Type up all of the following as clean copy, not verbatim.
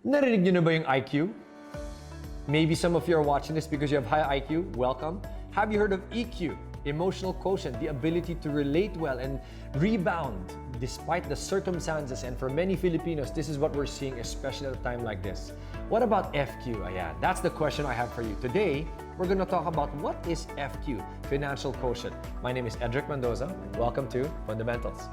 Narinig nyo na ba yung IQ? Maybe some of you are watching this because you have high IQ. Welcome. Have you heard of EQ? Emotional quotient, the ability to relate well and rebound despite the circumstances. And for many Filipinos, this is what we're seeing, especially at a time like this. What about FQ? Ayan, that's the question I have for you. Today, we're going to talk about what is FQ, financial quotient. My name is Edric Mendoza. Welcome to Fundamentals.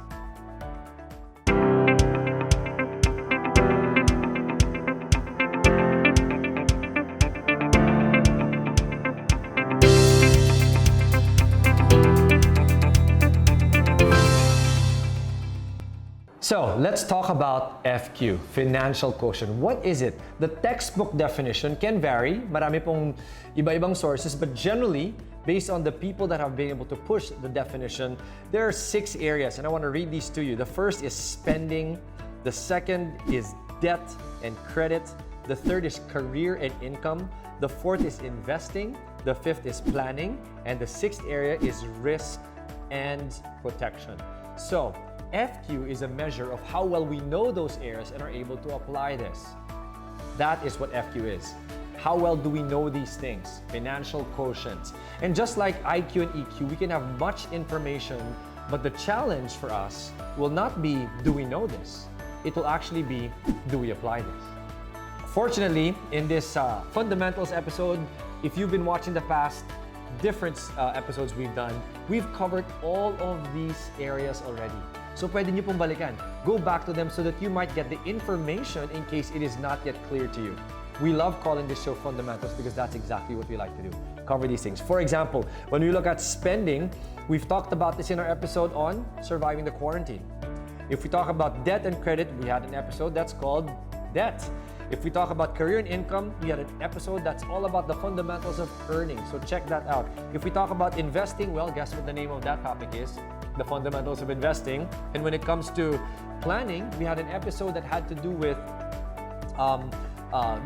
So, let's talk about FQ, financial quotient. What is it? The textbook definition can vary. Marami pong iba-ibang sources, but generally, based on the people that have been able to push the definition, there are 6 areas, and I want to read these to you. The first is spending. The second is debt and credit. The third is career and income. The fourth is investing. The fifth is planning. And the sixth area is risk and protection. So, FQ is a measure of how well we know those areas and are able to apply this. That is what FQ is. How well do we know these things? Financial quotients. And just like IQ and EQ, we can have much information, but the challenge for us will not be, do we know this? It will actually be, do we apply this? Fortunately, in this fundamentals episode, if you've been watching the past different episodes we've done, we've covered all of these areas already. So pwede nyo pong balikan. Go back to them so that you might get the information in case it is not yet clear to you. We love calling this show Fundamentals because that's exactly what we like to do. Cover these things. For example, when we look at spending, we've talked about this in our episode on surviving the quarantine. If we talk about debt and credit, we had an episode that's called Debt. If we talk about career and income, we had an episode that's all about the fundamentals of earning. So check that out. If we talk about investing, well, guess what the name of that topic is? The fundamentals of investing. And when it comes to planning, we had an episode that had to do with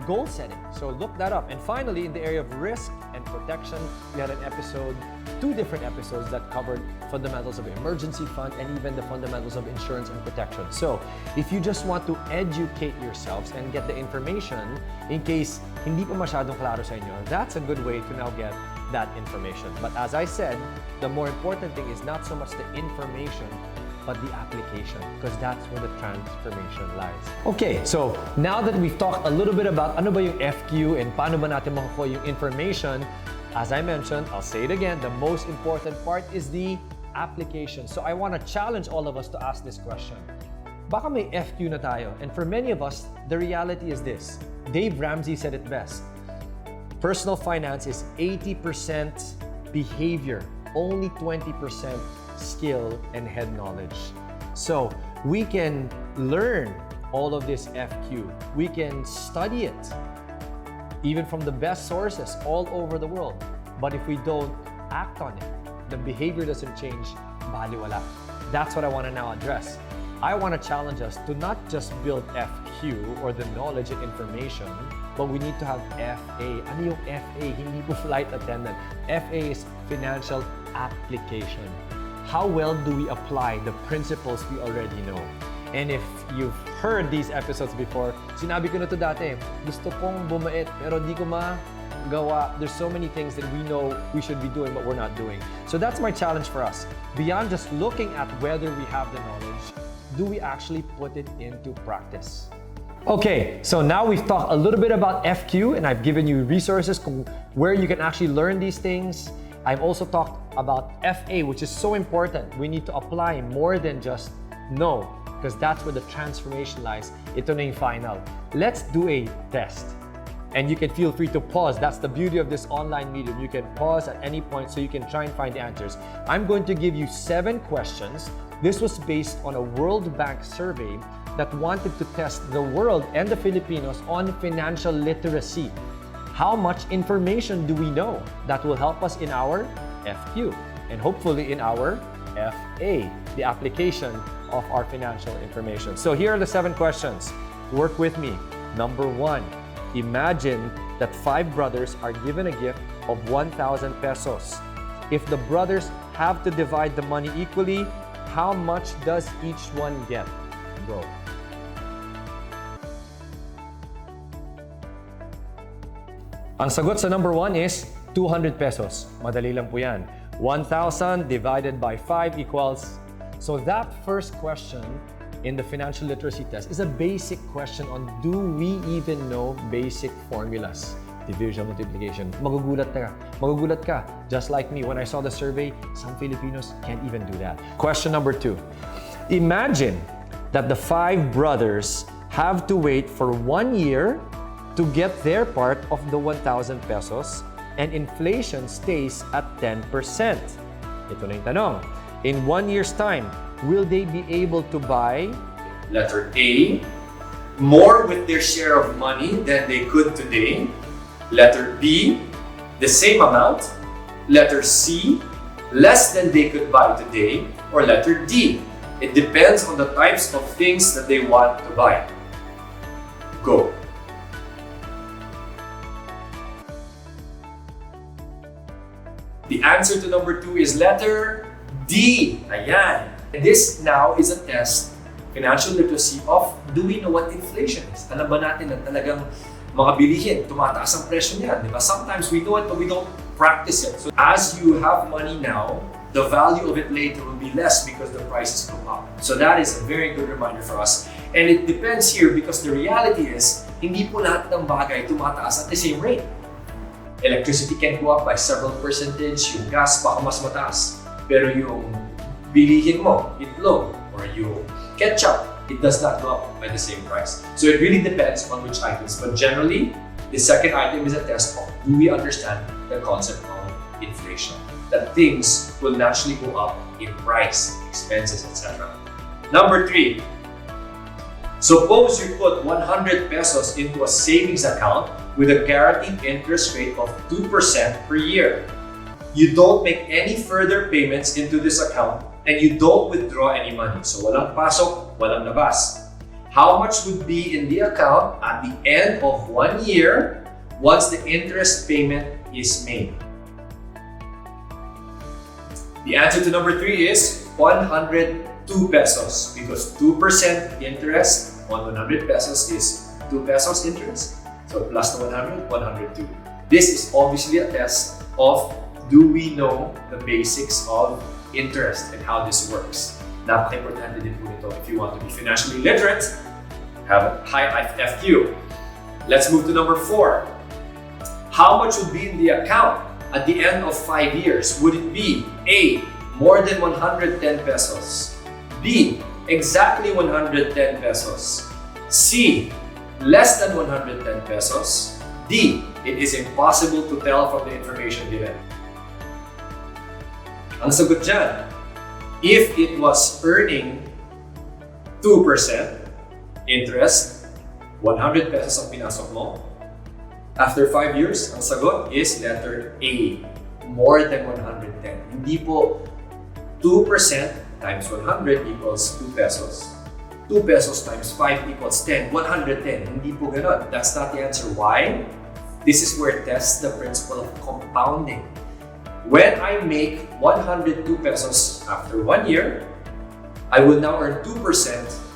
goal setting. So look that up. And finally, in the area of risk and protection, we had an episode, 2 different episodes that covered fundamentals of emergency fund and even the fundamentals of insurance and protection. So if you just want to educate yourselves and get the information in case hindi pa masyadong klaro sa inyo, that's a good way to now get that information. But as I said, the more important thing is not so much the information, but the application, because that's where the transformation lies. Okay, so now that we've talked a little bit about ano ba yung FQ and paano ba natin makukuha yung information, as I mentioned, I'll say it again, the most important part is the application. So I want to challenge all of us to ask this question. Baka may FQ na tayo, and for many of us, the reality is this. Dave Ramsey said it best. Personal finance is 80% behavior, only 20% skill and head knowledge. So we can learn all of this FQ. We can study it, even from the best sources all over the world. But if we don't act on it, the behavior doesn't change, baliwala. That's what I want to now address. I want to challenge us to not just build FQ or the knowledge and information, but we need to have FA. Ano yung FA? Hindi po flight attendant. FA is financial application. How well do we apply the principles we already know? And if you've heard these episodes before, sinabi ko na to dati, gusto kong bumait pero di ko magawa. There's so many things that we know we should be doing but we're not doing. So that's my challenge for us. Beyond just looking at whether we have the knowledge, do we actually put it into practice? Okay, so now we've talked a little bit about FQ and I've given you resources where you can actually learn these things. I've also talked about FA, which is so important. We need to apply more than just know, because that's where the transformation lies. Ito na yung final. Let's do a test. And you can feel free to pause. That's the beauty of this online medium. You can pause at any point so you can try and find the answers. I'm going to give you 7 questions. This was based on a World Bank survey that wanted to test the world and the Filipinos on financial literacy. How much information do we know that will help us in our FQ and hopefully in our FA, the application of our financial information. So here are the 7 questions. Work with me. Number 1, imagine that 5 brothers are given a gift of 1,000 pesos. If the brothers have to divide the money equally, how much does each one get? Go. Ang sagot sa number 1 is 200 pesos. Madali lang po yan. 1,000 divided by 5 equals... So that first question in the financial literacy test is a basic question on do we even know basic formulas? Division, multiplication. Magugulat ka. Just like me, when I saw the survey, some Filipinos can't even do that. Question number 2. Imagine that the 5 brothers have to wait for 1 year to get their part of the 1,000 pesos and inflation stays at 10%. Ito na yung tanong. In 1 year's time, will they be able to buy? Letter A, more with their share of money than they could today. Letter B, the same amount. Letter C, less than they could buy today. Or letter D, it depends on the types of things that they want to buy. Go. The answer to number 2 is letter D. Ayan. This now is a test, financial literacy of do we know what inflation is? Alam ba natin na talagang mga bilihin, tumataas ang presyo niyan, di ba? Sometimes we know it but we don't practice it. So as you have money now, the value of it later will be less because the prices go up. So that is a very good reminder for us. And it depends here because the reality is, hindi po lahat ng bagay tumataas at the same rate. Electricity can go up by several percentage, yung gas baka mas mataas. Pero yung bilihin mo, itlog, or yung ketchup, it does not go up by the same price. So it really depends on which items. But generally, the second item is a test of do we understand the concept of inflation? That things will naturally go up in price, expenses, etc. Number 3, suppose you put 100 pesos into a savings account with a guaranteed interest rate of 2% per year. You don't make any further payments into this account and you don't withdraw any money. So walang pasok, walang labas. How much would be in the account at the end of 1 year once the interest payment is made? The answer to number 3 is 102 pesos because 2% interest on 100 pesos is 2 pesos interest. So plus the 100, 102. This is obviously a test of do we know the basics of interest and how this works. Napaka-importante din po nito if you want to be financially literate, have a high FQ. Let's move to number 4. How much would be in the account at the end of 5 years? Would it be A, more than 110 pesos, B, exactly 110 pesos, C, less than 110 pesos, D, it is impossible to tell from the information given? Ang sagot dyan, if it was earning 2% interest, 100 pesos ang pinasok mo, after 5 years, ang sagot is letter A, more than 110. Hindi po 2% times 100 equals 2 pesos. 2 pesos times 5 equals 10. 110. Hindi po ganun. That's not the answer. Why? This is where it tests the principle of compounding. When I make 102 pesos after 1 year, I will now earn 2%,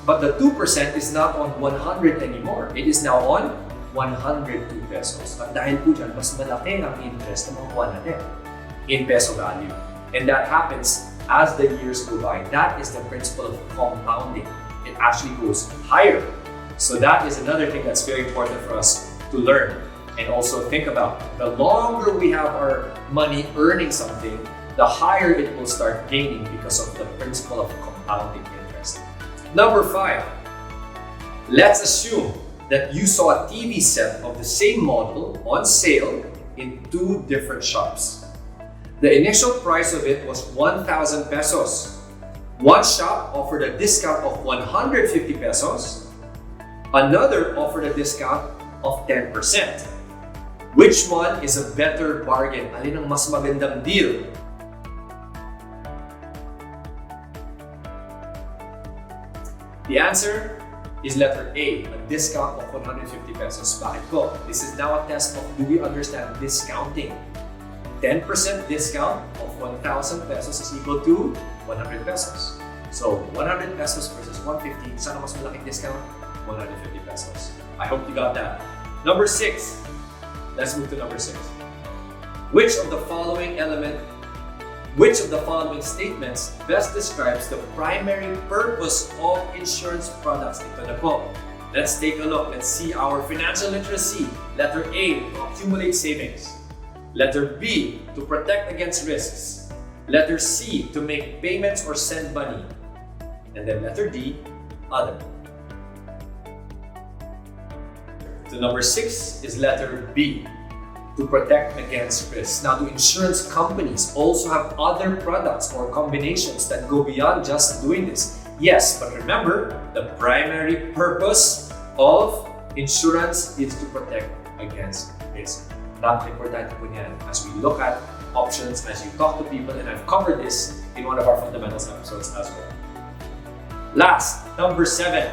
but the 2% is not on 100 anymore. It is now on 102 pesos. At dahil po dyan, mas malaki ang interest na makuha natin in peso value. And that happens as the years go by. That is the principle of compounding. It actually goes higher. So that is another thing that's very important for us to learn and also think about. The longer we have our money earning something, the higher it will start gaining because of the principle of compounding interest. Number 5, let's assume that you saw a TV set of the same model on sale in 2 different shops. The initial price of it was 1,000 pesos. One shop offered a discount of 150 pesos. Another offered a discount of 10%. Which one is a better bargain? Alin ang mas magandang deal? The answer is letter A, a discount of 150 pesos. Bakit po? This is now a test of do we understand discounting? 10% discount of 1,000 pesos is equal to 100 pesos. So 100 pesos versus 150, saan mas malaking discount? 150 pesos. I hope you got that. Number 6, Let's move to number 6. Which of the following statements best describes the primary purpose of insurance products? Ito na po. Let's take a look. Let's see our financial literacy. Letter A, to accumulate savings. Letter B, to protect against risks. Letter C, to make payments or send money. And then letter D, other. The number 6 is letter B, to protect against risks. Now, do insurance companies also have other products or combinations that go beyond just doing this? Yes, but remember, the primary purpose of insurance is to protect against risk. Napaka-importante po niyan as we look at options, as you talk to people, and I've covered this in one of our fundamentals episodes as well. Last, number 7.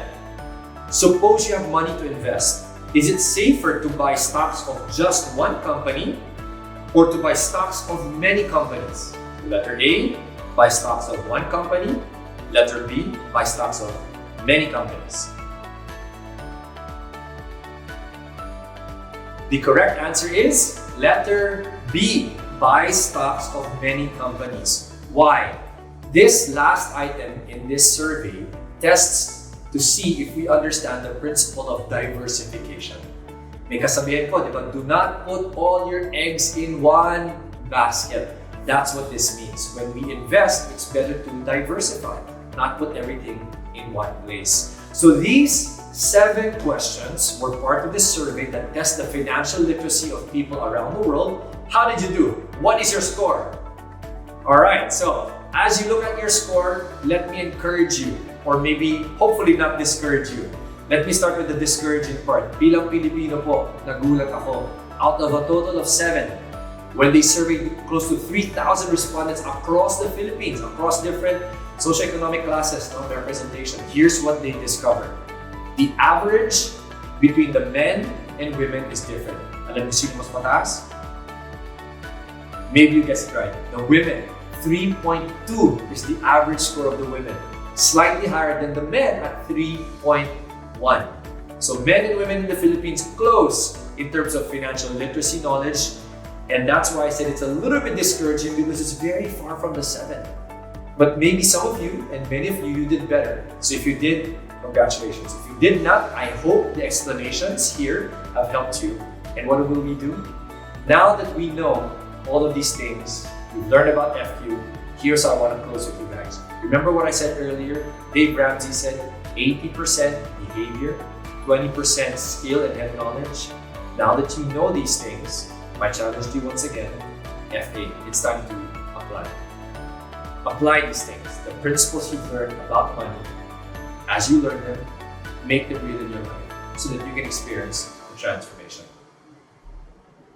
Suppose you have money to invest. Is it safer to buy stocks of just one company or to buy stocks of many companies? Letter A, buy stocks of one company. Letter B, buy stocks of many companies. The correct answer is letter B, buy stocks of many companies. Why? This last item in this survey tests to see if we understand the principle of diversification. May kasabihan po, di ba? Do not put all your eggs in one basket. That's what this means. When we invest, it's better to diversify, not put everything in one place. So these 7 questions were part of this survey that tests the financial literacy of people around the world. How did you do? What is your score? Alright, so as you look at your score, let me encourage you, or maybe hopefully not discourage you. Let me start with the discouraging part. Bilang Pilipino po, nagulat ako. Out of a total of 7, when they surveyed close to 3,000 respondents across the Philippines, across different socioeconomic classes, no representation, here's what they discovered. The average between the men and women is different. Alam niyo sino mas mataas? Maybe you guessed it right. The women, 3.2 is the average score of the women. Slightly higher than the men at 3.1. So men and women in the Philippines close in terms of financial literacy knowledge, and that's why I said it's a little bit discouraging because it's very far from the 7. But maybe some of you and many of you did better. So if you did, congratulations. If you did not, I hope the explanations here have helped you. And what will we do? Now that we know all of these things, we've learned about FQ, here's how I want to close with you guys. Remember what I said earlier? Dave Ramsey said 80% behavior, 20% skill and head knowledge. Now that you know these things, my challenge to you once again, FA, it's time to apply. Apply these things, the principles you've learned about money. As you learn them, make them real in your life so that you can experience the transformation.